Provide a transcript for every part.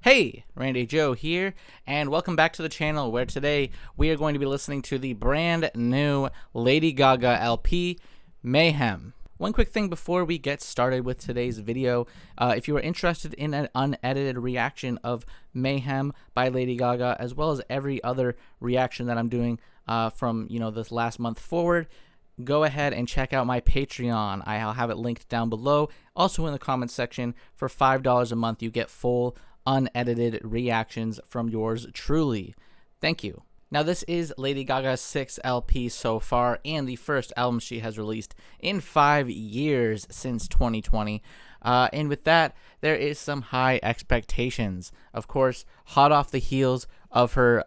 Hey, Randy Joe here, and welcome back to the channel where today we are going to be listening to the brand new Lady Gaga LP, Mayhem. One quick thing before we get started with today's video, if you are interested in an unedited reaction of Mayhem by Lady Gaga, as well as every other reaction that I'm doing from this last month forward, go ahead and check out my Patreon. I'll have it linked down below. Also in the comments section, for $5 a month, you get full unedited reactions from yours truly. Thank you. Now, this is Lady Gaga's 6th LP so far, and the first album she has released in 5 years since 2020. And with that, there is some high expectations. Of course, hot off the heels of her,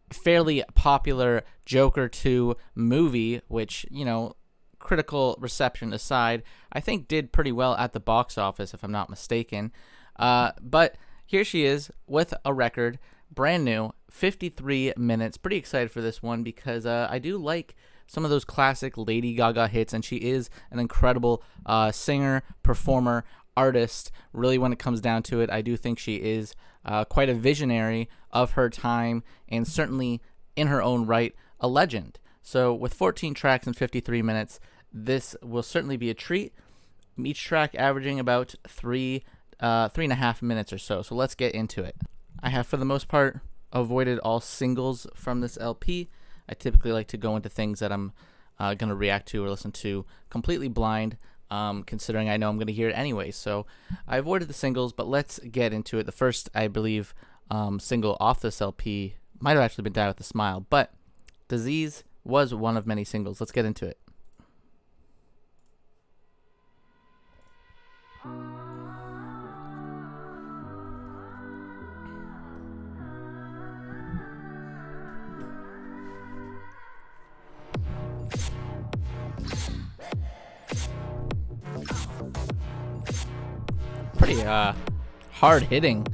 fairly popular Joker 2 movie, which, critical reception aside, I think did pretty well at the box office, if I'm not mistaken. But here she is with a record, brand new, 53 minutes. Pretty excited for this one because I do like some of those classic Lady Gaga hits, and she is an incredible singer, performer, artist. Really, when it comes down to it, I do think she is quite a visionary of her time, and certainly in her own right, a legend. So with 14 tracks and 53 minutes, this will certainly be a treat. Each track averaging about 3.5 minutes or so. So let's get into it. I have, for the most part, avoided all singles from this LP. I typically like to go into things that I'm going to react to or listen to completely blind, considering I know I'm going to hear it anyway. So I avoided the singles, but let's get into it. The first, I believe, single off this LP might have actually been Die With a Smile, but Disease was one of many singles. Let's get into it. Pretty hard hitting.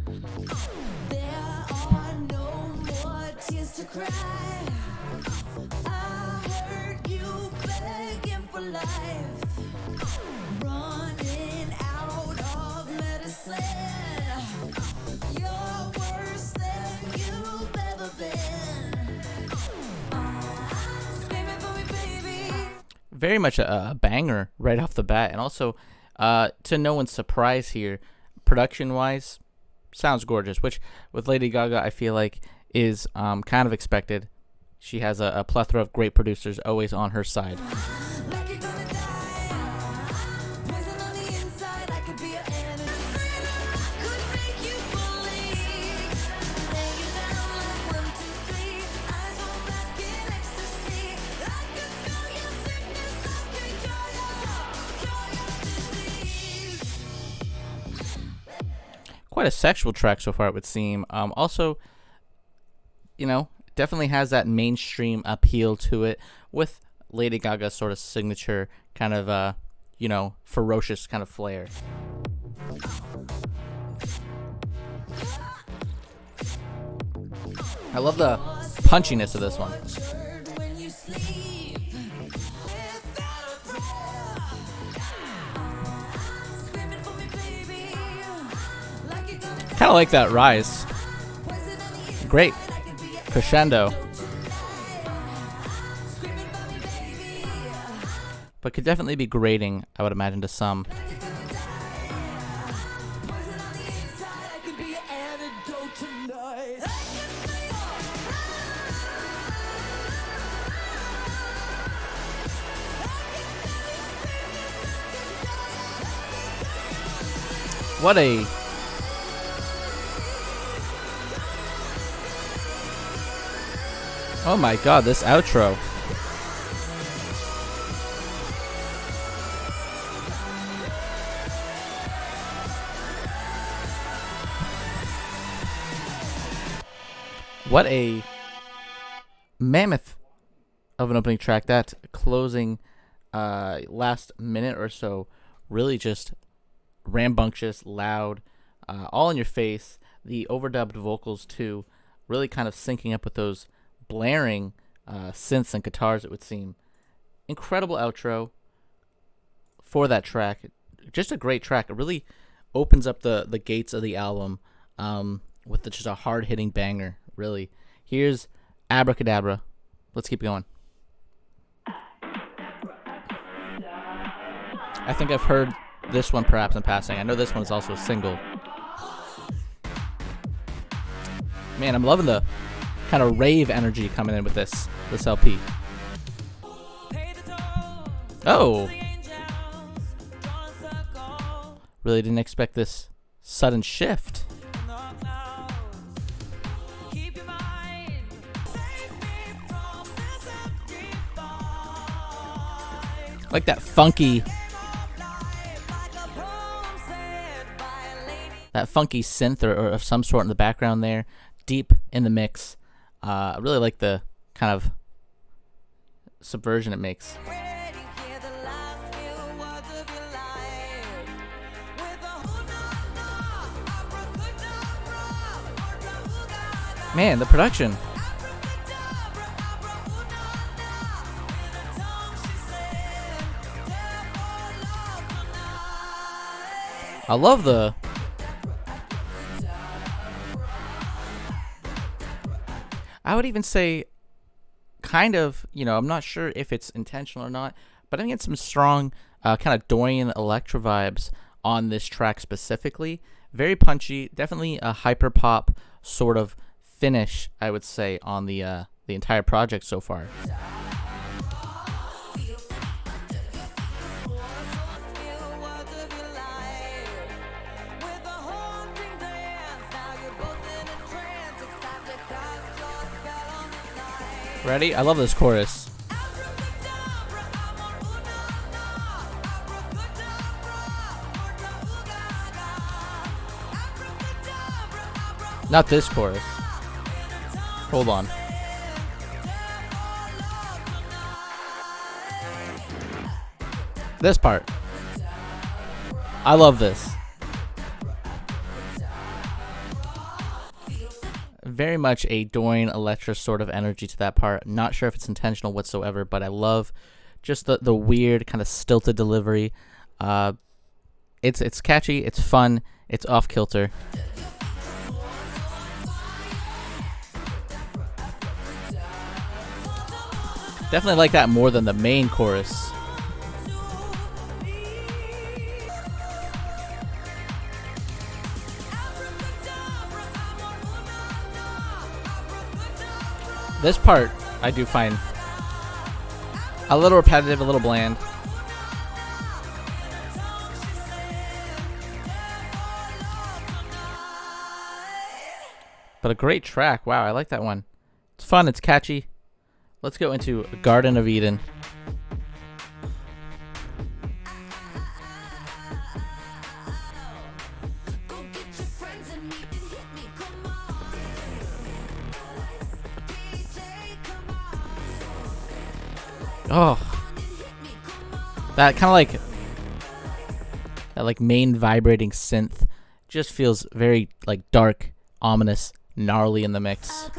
There are no more tears to cry. I heard you begging for life, running out of medicine. You're worse than you've ever been. Screaming for me, baby. Very much a banger right off the bat, and also to no one's surprise here, production-wise, sounds gorgeous, which with Lady Gaga I feel like is kind of expected. She has a plethora of great producers always on her side. Like you're gonna die. Poison on the inside, I could be your enemy. Could make you believe. Lay you down like 1, 2, 3. Eyes on black in ecstasy. I could smell your sickness. I could cure your disease. Quite a sexual track so far, it would seem. Also, definitely has that mainstream appeal to it, with Lady Gaga's sort of signature kind of, ferocious kind of flair. I love the punchiness of this one. Orchard when you sleep. Without a prayer. Screaming for me, baby. Like you're gonna Kind of like that rise. poison on the inside. Great I could be your crescendo, screaming for me, baby. but could definitely be grating, I would imagine, to some. Like you're gonna die. Poison on the inside. I could be your antidote tonight. I could be What a oh my god, this outro. What a mammoth of an opening track. That closing last minute or so, really just rambunctious, loud, all in your face. The overdubbed vocals too, really kind of syncing up with those blaring synths and guitars, it would seem. Incredible outro for that track. Just a great track. It really opens up the gates of the album with just a hard-hitting banger, really. Here's Abracadabra. Let's keep going. I think I've heard this one perhaps in passing. I know this one is also a single. Man, I'm loving the kind of rave energy coming in with this LP. Oh! Really didn't expect this sudden shift. Like that funky synth or of some sort in the background there, deep in the mix. I really like the kind of subversion it makes. Man, the production. I love the... I would even say kind of, I'm not sure if it's intentional or not, but I'm getting some strong kind of Dorian Electra vibes on this track specifically. Very punchy, definitely a hyper pop sort of finish, I would say, on the entire project so far. Ready? I love this chorus. Not this chorus. Hold on. This part. I love this. Very much a Dorian Electra sort of energy to that part. Not sure if it's intentional whatsoever, but I love just the weird kind of stilted delivery. It's catchy, it's fun, it's off kilter. Definitely like that more than the main chorus. This part I do find a little repetitive, a little bland. But a great track. Wow, I like that one. It's fun, it's catchy. Let's go into Garden of Eden. Oh, that kind of like that main vibrating synth just feels very like dark, ominous, gnarly in the mix.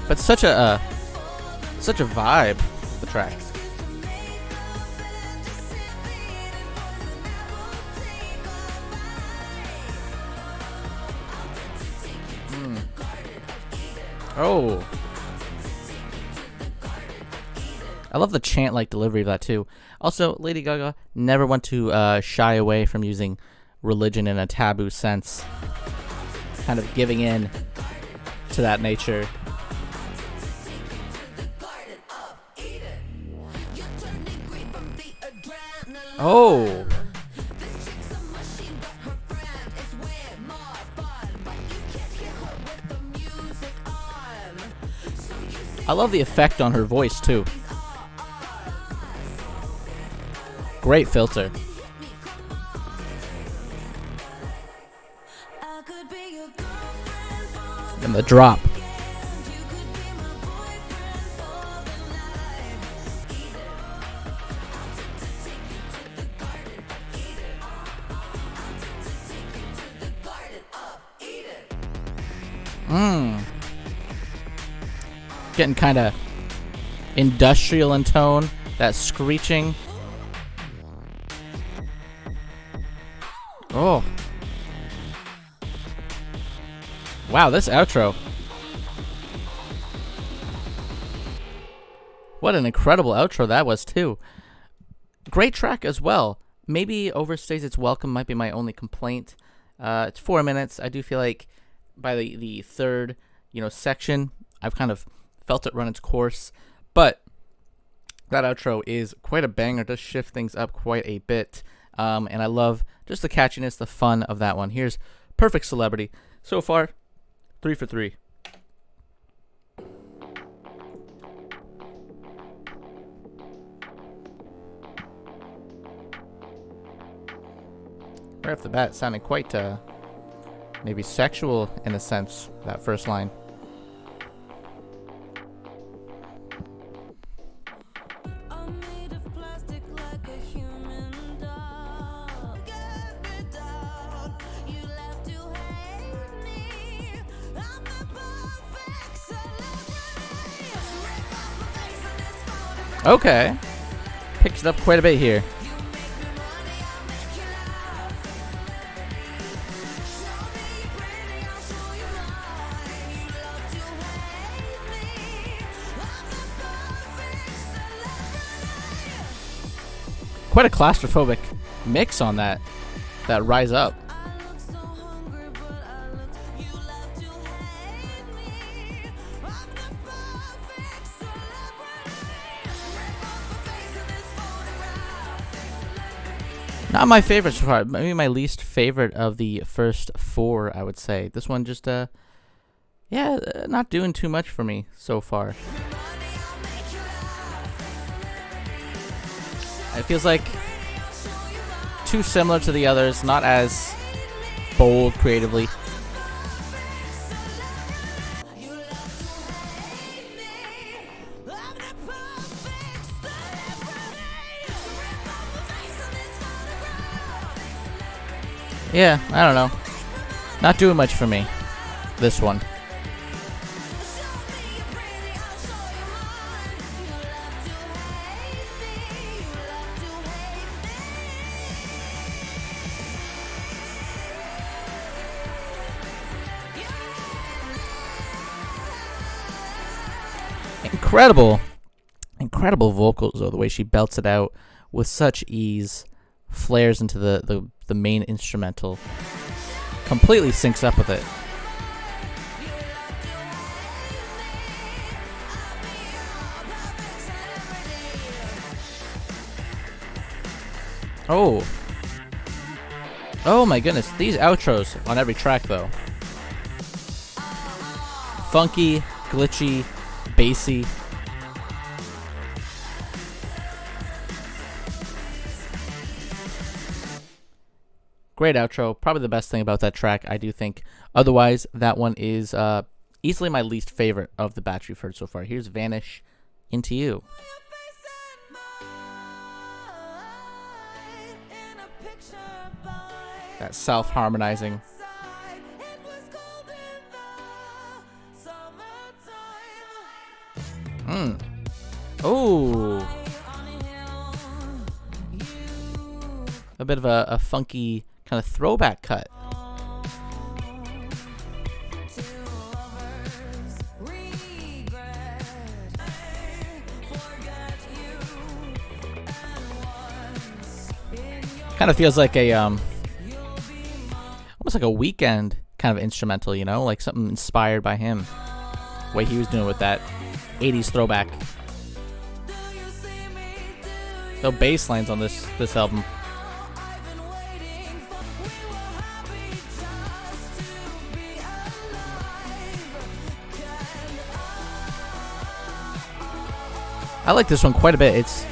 But such a vibe, the track. Oh. I love the chant-like delivery of that too. Also, Lady Gaga never went to shy away from using religion in a taboo sense. Kind of giving in to that nature. Oh. I love the effect on her voice too. Great filter. And the drop. Getting kind of industrial in tone. That screeching. Oh. Wow, this outro. What an incredible outro that was, too. Great track as well. Maybe overstays its welcome might be my only complaint. It's 4 minutes. I do feel like by the third, section, I've kind of felt it run its course. But that outro is quite a banger. It does shift things up quite a bit. And I love just the catchiness, the fun of that one. Here's Perfect Celebrity. So far, 3 for 3. Right off the bat, sounding quite maybe sexual in a sense, that first line. I'm made of plastic like a human doll. Get me down. You'll have to hate me. I'm the perfect celebrity. Rip off my face in this photograph. Okay. Picks it up quite a bit here. You make me money, I'll make you laugh. Show me you're pretty, I'll show you mine. You love to hate me. I'm the perfect celebrity. Quite a claustrophobic mix on that rise up. I look so hungry, but I look. You love to hate me. I'm the perfect celebrity. Rip off my face in this photograph. Not my favorite so far. Maybe my least favorite of the first 4, I would say. This one just, not doing too much for me so far. It feels like too similar to the others, not as bold creatively. You love to hate me. I'm the perfect celebrity. Rip off my face in this photograph. Yeah, I don't know. Not doing much for me, this one. Show me you're pretty, I'll show you mine. You love to hate me. You love to hate me. Incredible vocals though, the way she belts it out with such ease, flares into the main instrumental, completely syncs up with it. Oh my goodness, these outros on every track though. Funky, glitchy, bassy. Great outro. Probably the best thing about that track, I do think. Otherwise, that one is easily my least favorite of the batch we've heard so far. Here's Vanish Into You. That self-harmonizing. Oh, a bit of a funky kind of throwback cut. Kind of feels like a almost like a Weekend kind of instrumental, like something inspired by him. Way he was doing with that 80s throwback. No bass lines on this album. I like this one quite a bit. It's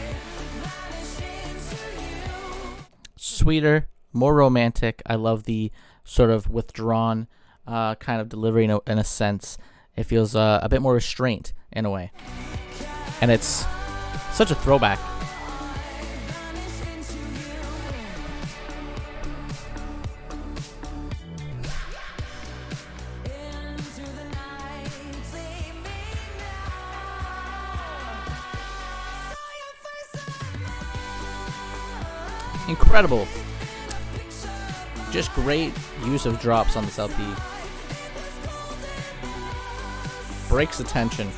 sweeter, more romantic. I love the sort of withdrawn kind of delivery in a sense. It feels a bit more restrained in a way. And it's such a throwback. Incredible. Just great use of drops on this LP. Breaks the tension.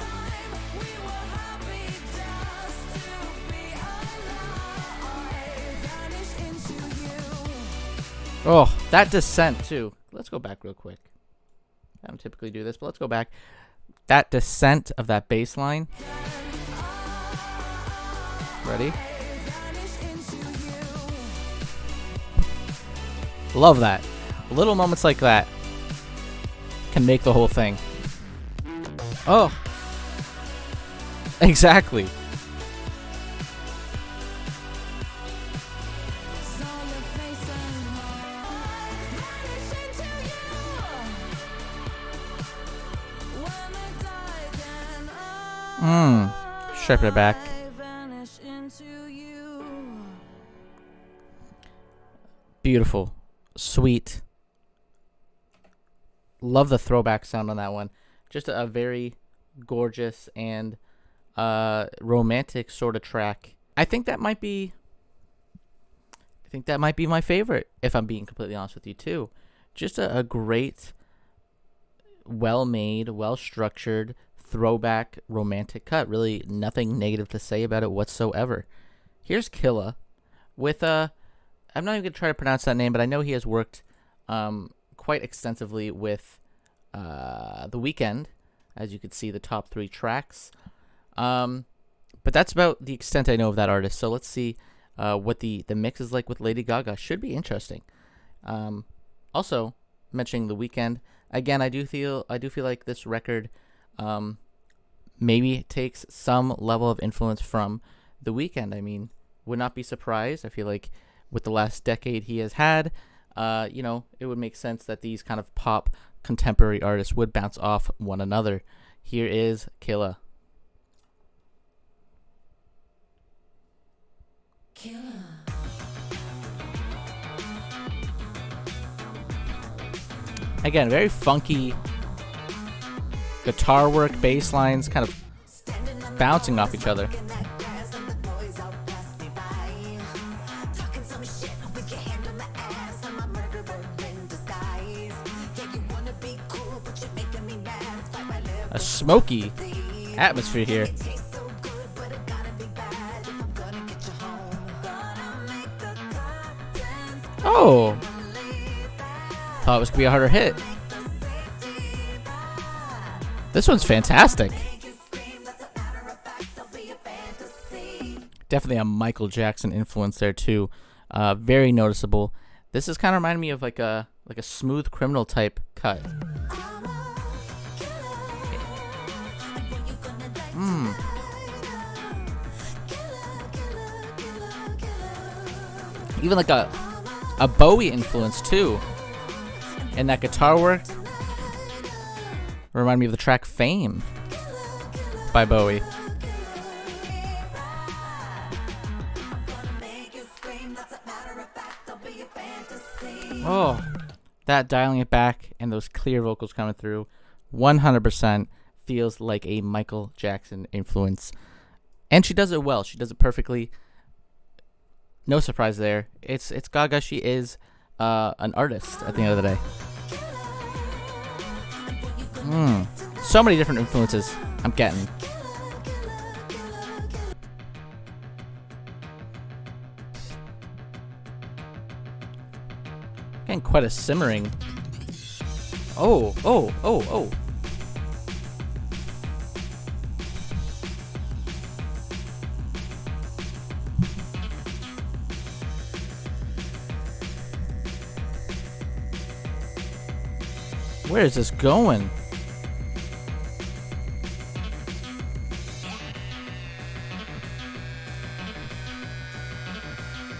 Oh, that descent too. Let's go back real quick. I don't typically do this, but let's go back. That descent of that bass line. Ready? Love that. Little moments like that can make the whole thing. Oh. Exactly. Strip it back. Beautiful. Sweet. Love the throwback sound on that one. Just a very gorgeous and romantic sort of track. I think that might be my favorite, if I'm being completely honest with you too. Just a great, well-made, well-structured throwback romantic cut. Really nothing negative to say about it whatsoever. Here's Killa with I'm not even gonna try to pronounce that name, but I know he has worked quite extensively with The Weeknd, as you could see the top 3 tracks. But that's about the extent I know of that artist. So let's see what the mix is like with Lady Gaga. Should be interesting. Also mentioning The Weeknd again, I do feel like this record maybe takes some level of influence from The Weeknd. I mean, would not be surprised. I feel like with the last decade he has had, it would make sense that these kind of pop contemporary artists would bounce off one another. Here is Killa. Again, very funky guitar work, bass lines kind of bouncing off each other. A smoky atmosphere here. Oh, thought it was gonna be a harder hit. This one's fantastic. Definitely a Michael Jackson influence there too. Very noticeable. This is kind of reminding me of like a Smooth Criminal type cut. Even like a Bowie influence too. And that guitar work remind me of the track Fame by Bowie. Oh, that dialing it back and those clear vocals coming through 100% feels like a Michael Jackson influence. And she does it well. She does it perfectly. No surprise there. It's Gaga. She is an artist at the end of the day. So many different influences I'm getting. Getting quite a simmering. Oh. Where is this going?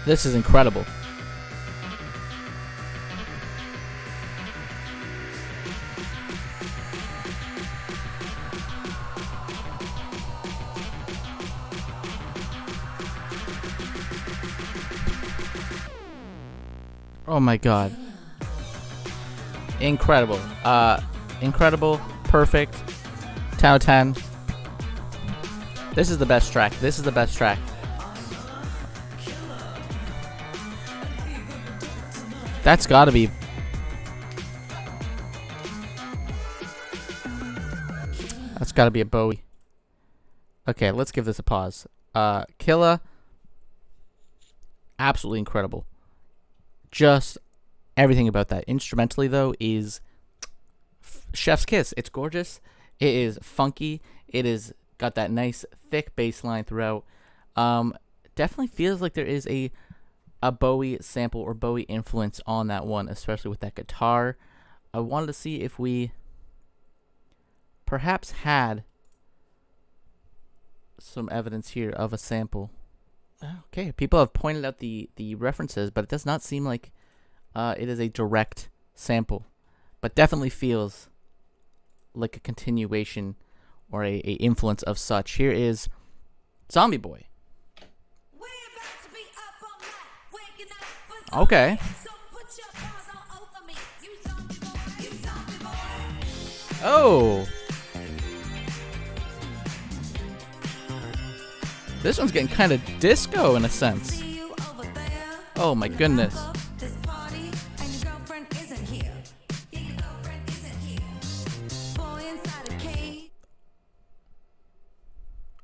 This is incredible. Oh my god. Incredible. Incredible. Perfect. 10 out of 10. This is the best track. This is the best track. That's gotta be. That's gotta be a Bowie. Okay, let's give this a pause. Killa, absolutely incredible. Just everything about that. Instrumentally, though, is chef's kiss. It's gorgeous. It is funky. It is got that nice thick bass line throughout. Definitely feels like there is a Bowie sample or Bowie influence on that one, especially with that guitar. I wanted to see if we perhaps had some evidence here of a sample. Okay, people have pointed out the references, but it does not seem like it is a direct sample, but definitely feels like a continuation or a influence of such. Here is Zombie Boy. Okay. Oh. This one's getting kind of disco in a sense. Oh my goodness.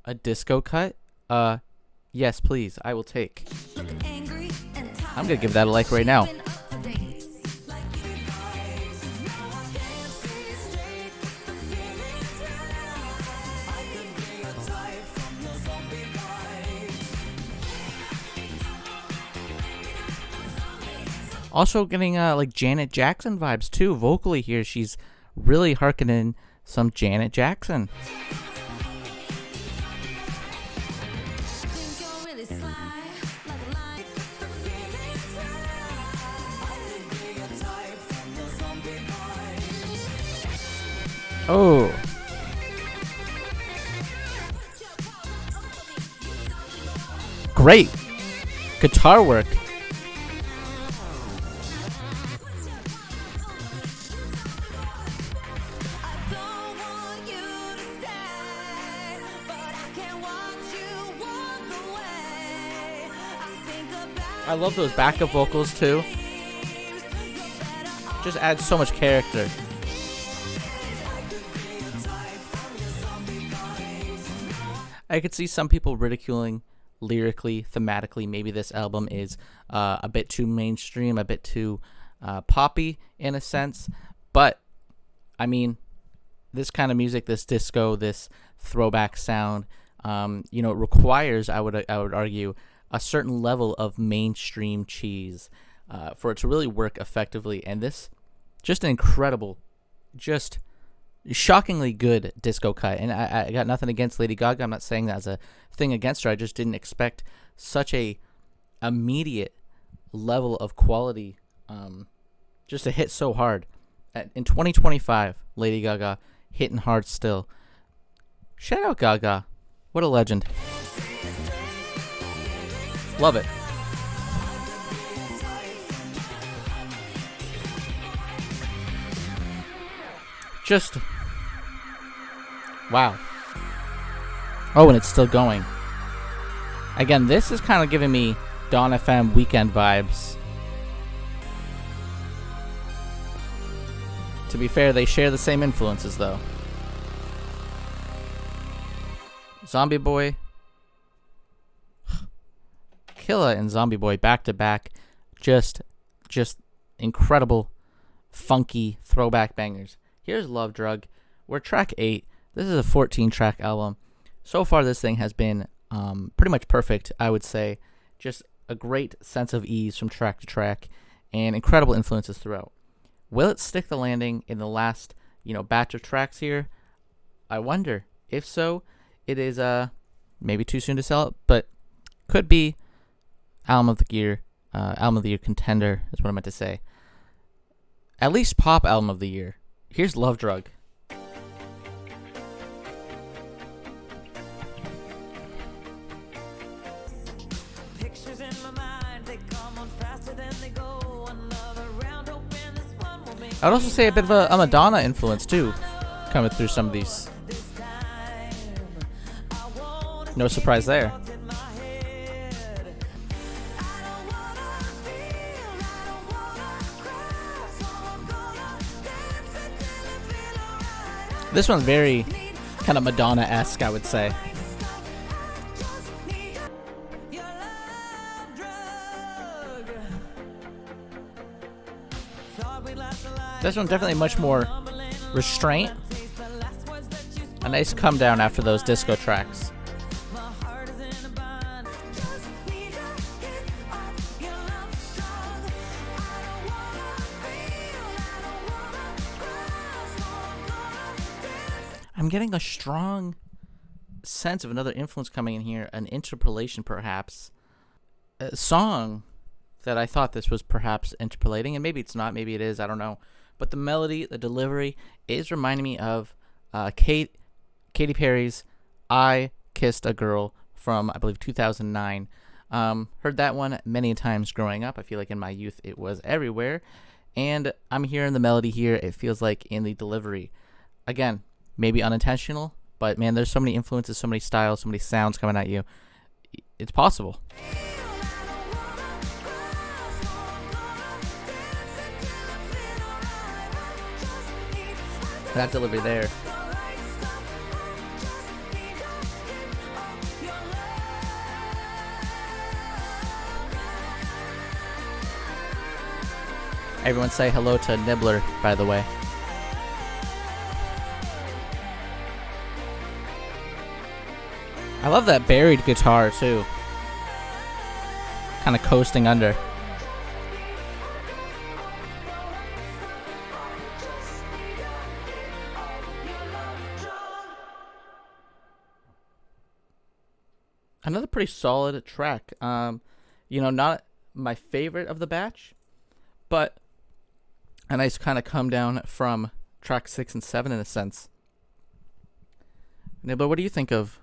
A disco cut? Yes, please. I will take. I'm gonna give that a like right now. Also getting like Janet Jackson vibes too vocally here. She's really harkening some Janet Jackson. Oh. Great guitar work. I love those backup vocals too. Just adds so much character. I could see some people ridiculing lyrically, thematically, maybe this album is a bit too mainstream, a bit too poppy in a sense. But, I mean, this kind of music, this disco, this throwback sound, it requires, I would argue, a certain level of mainstream cheese for it to really work effectively. And this, just an incredible, just shockingly good disco cut. And I got nothing against Lady Gaga. I'm not saying that as a thing against her. I just didn't expect such a immediate level of quality just to hit so hard. In 2025, Lady Gaga hitting hard still. Shout out Gaga. What a legend. Love it. Just wow. Oh, and it's still going. Again, this is kind of giving me Dawn FM weekend vibes. To be fair, they share the same influences though. Zombie Boy, Killa and Zombie Boy back to back, just incredible, funky throwback bangers. Here's Love Drug. We're track 8. This is a 14-track album. So far, this thing has been pretty much perfect, I would say. Just a great sense of ease from track to track, and incredible influences throughout. Will it stick the landing in the last, batch of tracks here? I wonder. If so, it is maybe too soon to sell it, but could be album of the year contender is what I meant to say. At least pop album of the year. Here's Love Drug. I would also say a bit of a Madonna influence too, coming through some of these. No surprise there. This one's very kind of Madonna-esque, I would say. This one's definitely much more restraint. A nice come down after those disco tracks. I'm getting a strong sense of another influence coming in here, an interpolation perhaps. A song that I thought this was perhaps interpolating, and maybe it's not, maybe it is, I don't know. But the melody, the delivery is reminding me of Katy Perry's I Kissed a Girl from, I believe, 2009. Heard that one many times growing up. I feel like in my youth it was everywhere. And I'm hearing the melody here. It feels like in the delivery. Again, maybe unintentional, but man, there's so many influences, so many styles, so many sounds coming at you. It's possible. That delivery there. Everyone say hello to Nibbler, by the way. I love that buried guitar too. Kind of coasting under. Another pretty solid track. You know, not my favorite of the batch, but a nice kind of come down from track 6 and 7 in a sense. Nibbler, what do you think of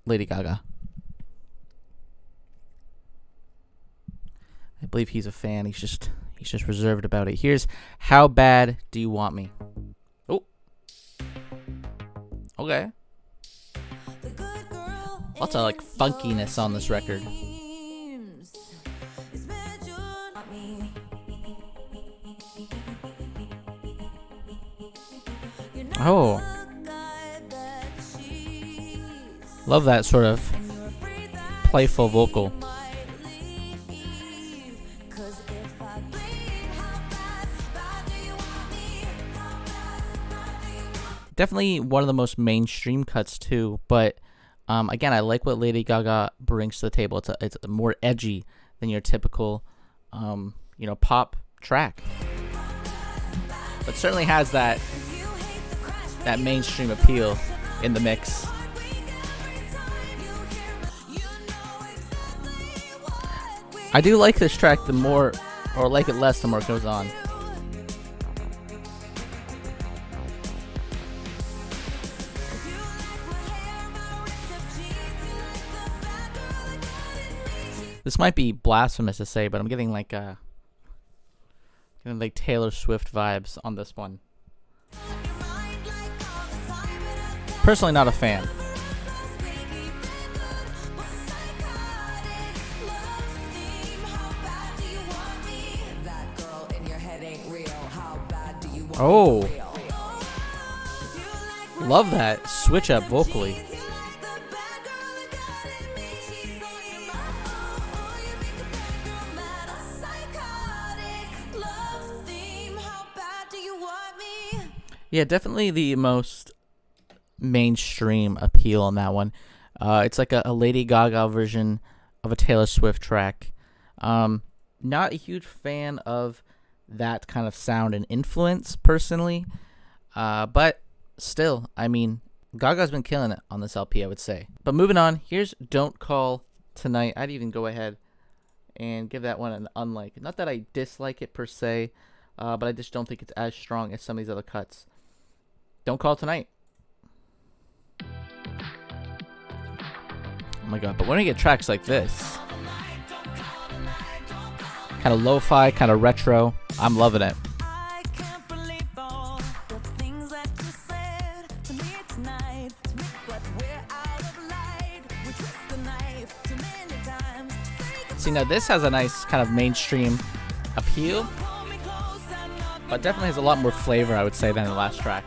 Lady Gaga? I believe he's a fan. He's just reserved about it. Here's How Bad Do You Want Me? Oh. Okay. Lots of like funkiness on this record. Oh. Love that sort of playful vocal. Definitely one of the most mainstream cuts too, but again, I like what Lady Gaga brings to the table. It's more edgy than your typical, pop track, but certainly has that mainstream appeal in the mix. I do like this track the more, or like it less the more it goes on. This might be blasphemous to say, but I'm getting like Taylor Swift vibes on this one. Personally, not a fan. Oh, love that switch up vocally. Yeah, definitely the most mainstream appeal on that one. It's like a Lady Gaga version of a Taylor Swift track. Not a huge fan of that kind of sound and influence personally, but still, I mean, Gaga's been killing it on this LP, I would say. But moving on, here's Don't Call Tonight. I'd even go ahead and give that one an unlike. Not that I dislike it per se, but I just don't think it's as strong as some of these other cuts. Don't Call Tonight. Oh my god, but when I get tracks like this, kind of lo-fi, kind of retro, I'm loving it. See, now this has a nice kind of mainstream appeal, but definitely has a lot more flavor, I would say, than the last track.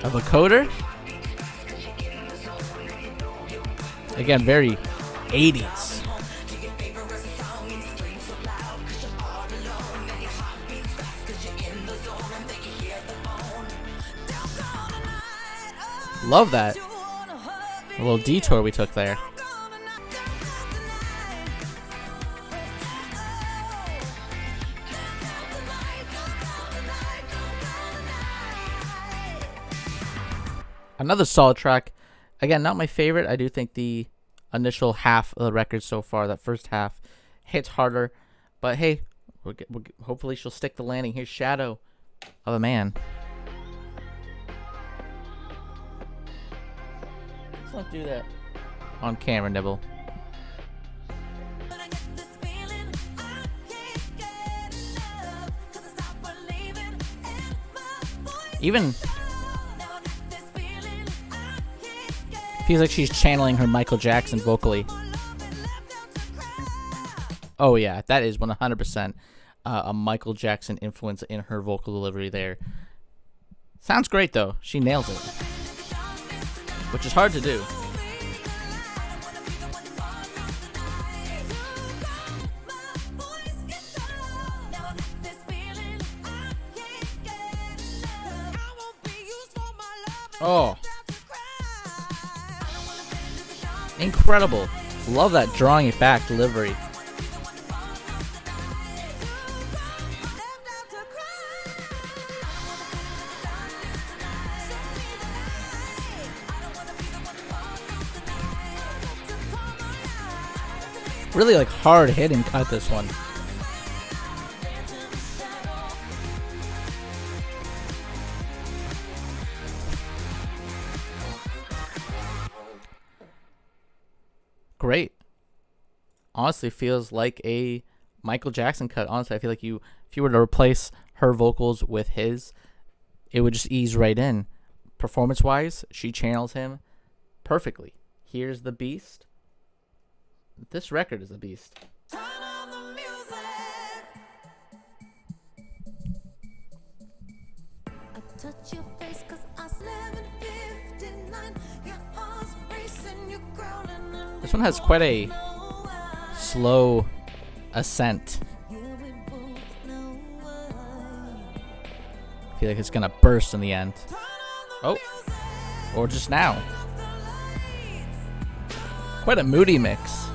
A vocoder? Again, very 80s. Love that. A little detour we took there. Another solid track. Again, not my favorite. I do think the initial half of the record so far, that first half, hits harder. But hey, hopefully she'll stick the landing. Here's Shadow of a Man. Let's not do that on camera, Nibble. Even feels like she's channeling her Michael Jackson vocally. Oh yeah, that is 100% a Michael Jackson influence in her vocal delivery there. Sounds great though. She nails it, which is hard to do. Oh. Incredible. Love that drawing it back delivery. Really like hard hitting cut this one. Great. Honestly, feels like a Michael Jackson cut. Honestly, I feel like if you were to replace her vocals with his, it would just ease right in. Performance-wise, she channels him perfectly. Here's the beast. This record is a beast. Turn on the music. I touch your face 'cause I 7:59. Your heart's racing, you're growling and This one has quite a slow ascent. we both know why. I feel like it's gonna burst in the end. Turn on Oh, the music. or just now. Off the lights. Quite a moody mix.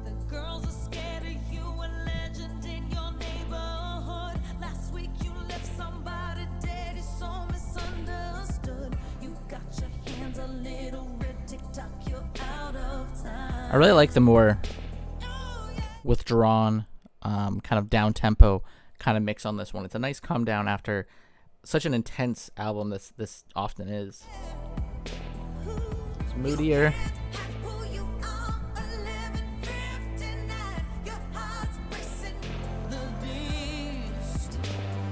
The girls are scared of you, a legend in your neighborhood. Last week you left somebody dead, it's so misunderstood. You got your hands a little red, TikTok, you're out of time. I really like the more withdrawn, kind of down tempo kind of mix on this one. It's a nice come down after such an intense album this often is. It's moodier. Who you are, 11:59, your heart's racing. The beast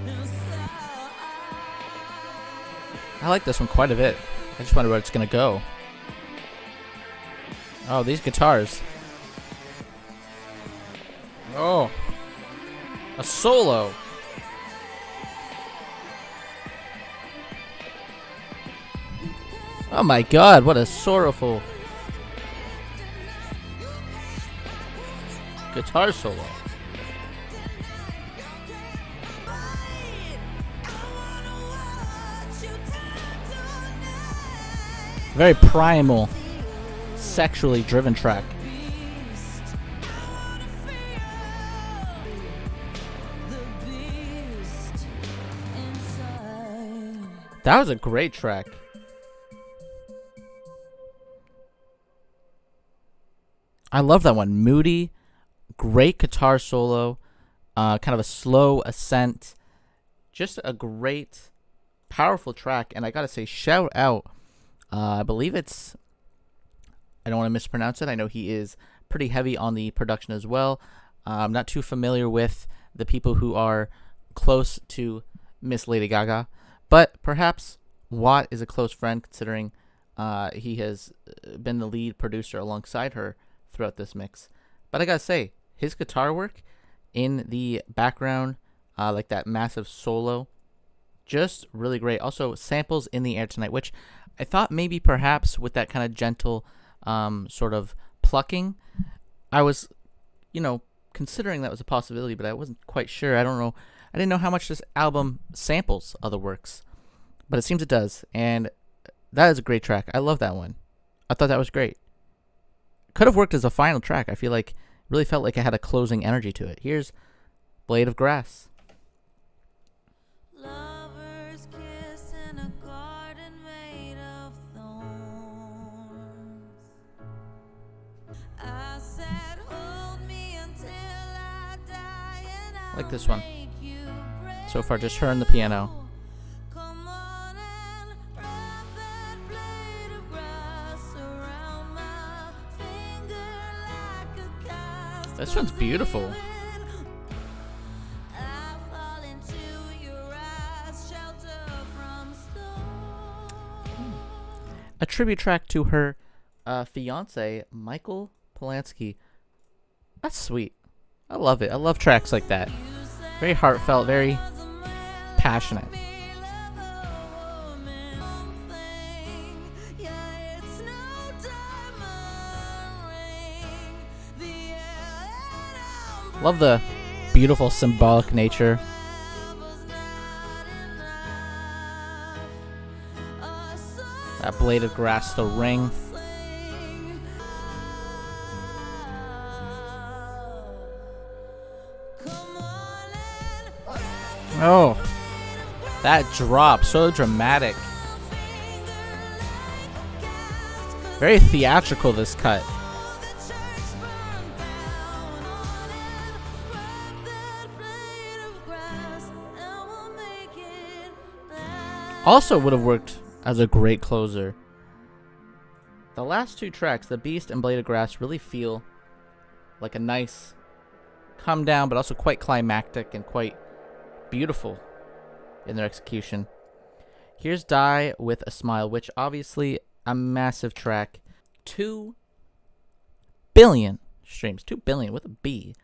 inside. I like this one quite a bit. I just wonder where it's gonna go. Oh, these guitars. Oh, a solo. Oh my god, what a sorrowful guitar solo. Very primal, sexually driven track. That was a great track. I love that one. Moody, great guitar solo, kind of a slow ascent. Just a great, powerful track. And I gotta say, shout out. I believe it's, I don't want to mispronounce it. I know he is pretty heavy on the production as well. I'm not too familiar with the people who are close to Miss Lady Gaga, but perhaps Watt is a close friend considering he has been the lead producer alongside her throughout this mix. But I gotta say, his guitar work in the background like that massive solo. Just really great. Also, samples in the air tonight, which I thought maybe perhaps with that kind of gentle sort of plucking, I was, considering that was a possibility, but I wasn't quite sure. I don't know. I didn't know how much this album samples other works, but it seems it does, and that is a great track. I love that one. I thought that was great. Could have worked as a final track. I feel like really felt like it had a closing energy to it. Here's Blade of Grass. Lovers kiss in a garden made of thorns. I said, hold me until I die, and I like I'll this one. make you So far, just her and the piano. come on and wrap that blade of grass around my finger like a cast. This one's beautiful. I fall into your eyes, shelter from storm. A tribute track to her fiance, Michael Polanski. That's sweet. I love it. I love tracks like that. Very heartfelt, very passionate. Love the beautiful symbolic nature. That blade of grass, the ring. Oh, that drop, so dramatic. Very theatrical, this cut. Also would have worked as a great closer. The last two tracks, The Beast and Blade of Grass, really feel like a nice come down, but also quite climactic and quite beautiful in their execution. Here's Die with a Smile, which obviously a massive track. 2 billion streams. 2 billion with a B.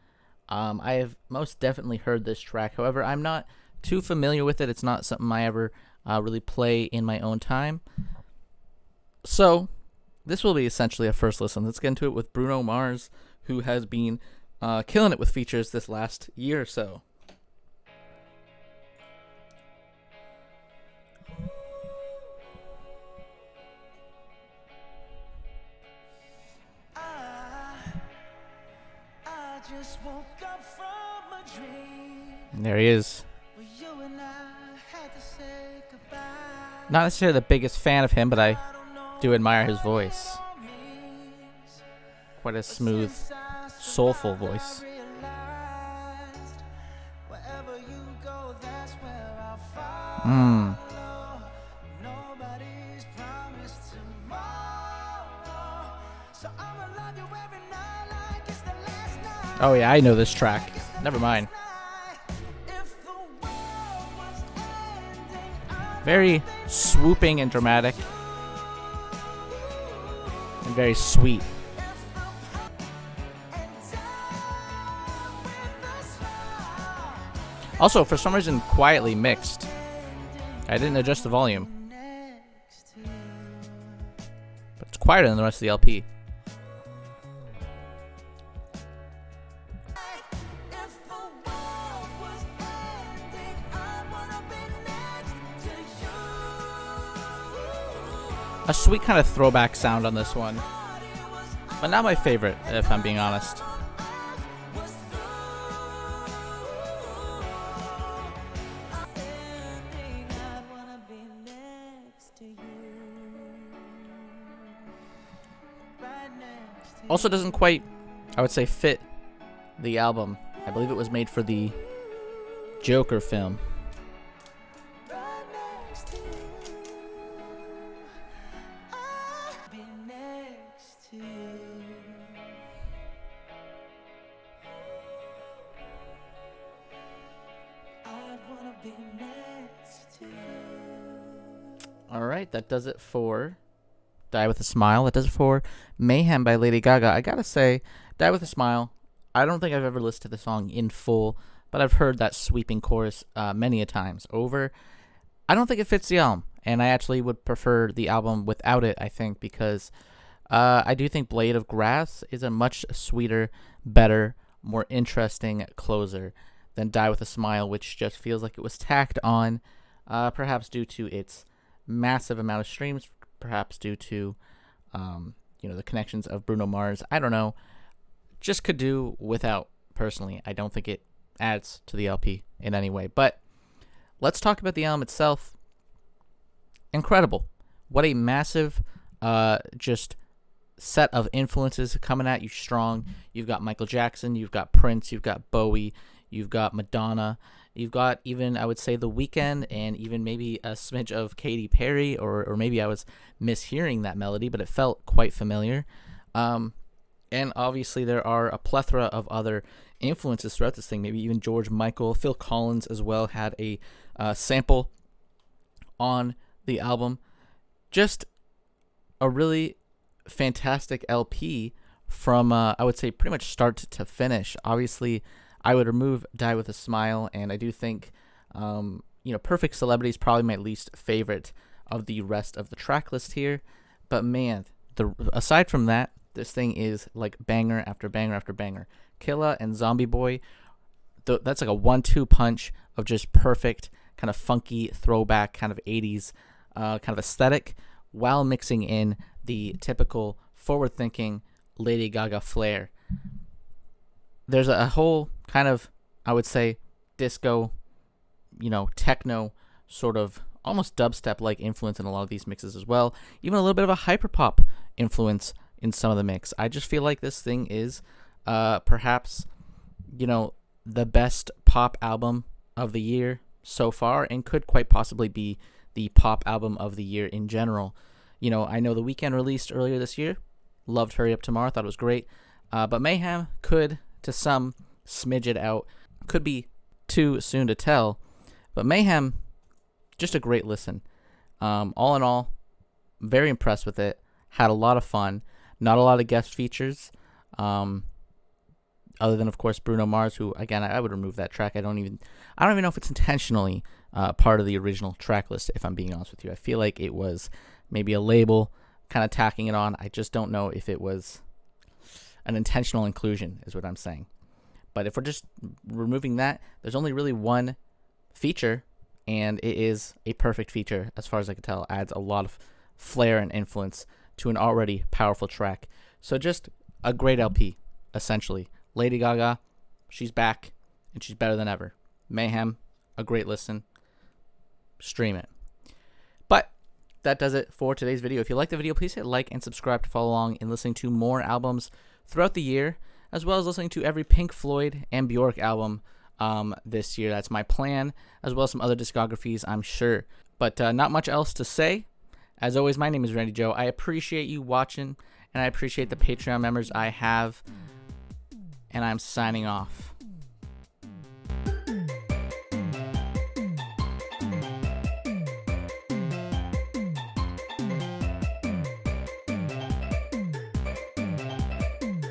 I have most definitely heard this track. However, I'm not too familiar with it. It's not something I ever really play in my own time. So, this will be essentially a first listen. Let's get into it with Bruno Mars, who has been killing it with features this last year or so. Just woke up from a dream. And there he is. Where you and I had to say goodbye. Not necessarily the biggest fan of him, but I do admire his voice. Quite a smooth, soulful voice. Oh yeah, I know this track. Never mind. Very swooping and dramatic. And very sweet. Also, for some reason, quietly mixed. I didn't adjust the volume. But it's quieter than the rest of the LP. A sweet kind of throwback sound on this one. But not my favorite, if I'm being honest. Also doesn't quite, I would say, fit the album. I believe it was made for the Joker film. Alright, that does it for Die With A Smile. That does it for Mayhem by Lady Gaga. I gotta say, Die With A Smile, I don't think I've ever listened to the song in full. but I've heard that sweeping chorus many a times over. I don't think it fits the album, and I actually would prefer the album without it, I think, because I do think Blade of Grass is a much sweeter, better, more interesting closer than Die With A Smile, which just feels like it was tacked on, perhaps due to its massive amount of streams, perhaps due to the connections of Bruno Mars. I don't know. Just could do without, personally. I don't think it adds to the LP in any way. But let's talk about the album itself. Incredible. What a massive just set of influences coming at you strong. You've got Michael Jackson, you've got Prince, you've got Bowie, you've got Madonna, you've got even, I would say, The Weeknd, and even maybe a smidge of Katy Perry, or maybe I was mishearing that melody, but it felt quite familiar. And obviously there are a plethora of other influences throughout this thing, maybe even George Michael. Phil Collins as well had a sample on the album. Just a really fantastic LP from, I would say, pretty much start to finish. Obviously, I would remove Die With A Smile, and I do think, Perfect Celebrity is probably my least favorite of the rest of the track list here. But man, aside from that, this thing is like banger after banger after banger. Killa and Zombie Boy, that's like a 1-2 punch of just perfect, kind of funky throwback, kind of 80s kind of aesthetic, while mixing in the typical forward-thinking Lady Gaga flair. There's a whole kind of, I would say, disco, techno sort of almost dubstep-like influence in a lot of these mixes as well. Even a little bit of a hyperpop influence in some of the mix. I just feel like this thing is perhaps, the best pop album of the year so far, and could quite possibly be the pop album of the year in general. I know The Weeknd released earlier this year. Loved Hurry Up Tomorrow. Thought it was great. But Mayhem could, to some, smidge it out. Could be too soon to tell. But Mayhem, just a great listen. All in all, very impressed with it. Had a lot of fun. Not a lot of guest features. Other than, of course, Bruno Mars, who, again, I would remove that track. I don't even know if it's intentionally part of the original track list, if I'm being honest with you. I feel like it was maybe a label kind of tacking it on. I just don't know if it was an intentional inclusion, is what I'm saying. But if we're just removing that, there's only really one feature, and it is a perfect feature, as far as I can tell. Adds a lot of flair and influence to an already powerful track. So just a great LP, essentially. Lady Gaga, she's back, and she's better than ever. Mayhem, a great listen. Stream it. But that does it for today's video. If you like the video, please hit like and subscribe to follow along in listening to more albums throughout the year, as well as listening to every Pink Floyd and Bjork album this year. That's my plan, as well as some other discographies, I'm sure. But not much else to say. As always, my name is Randy Joe. I appreciate you watching, and I appreciate the Patreon members I have. And I'm signing off.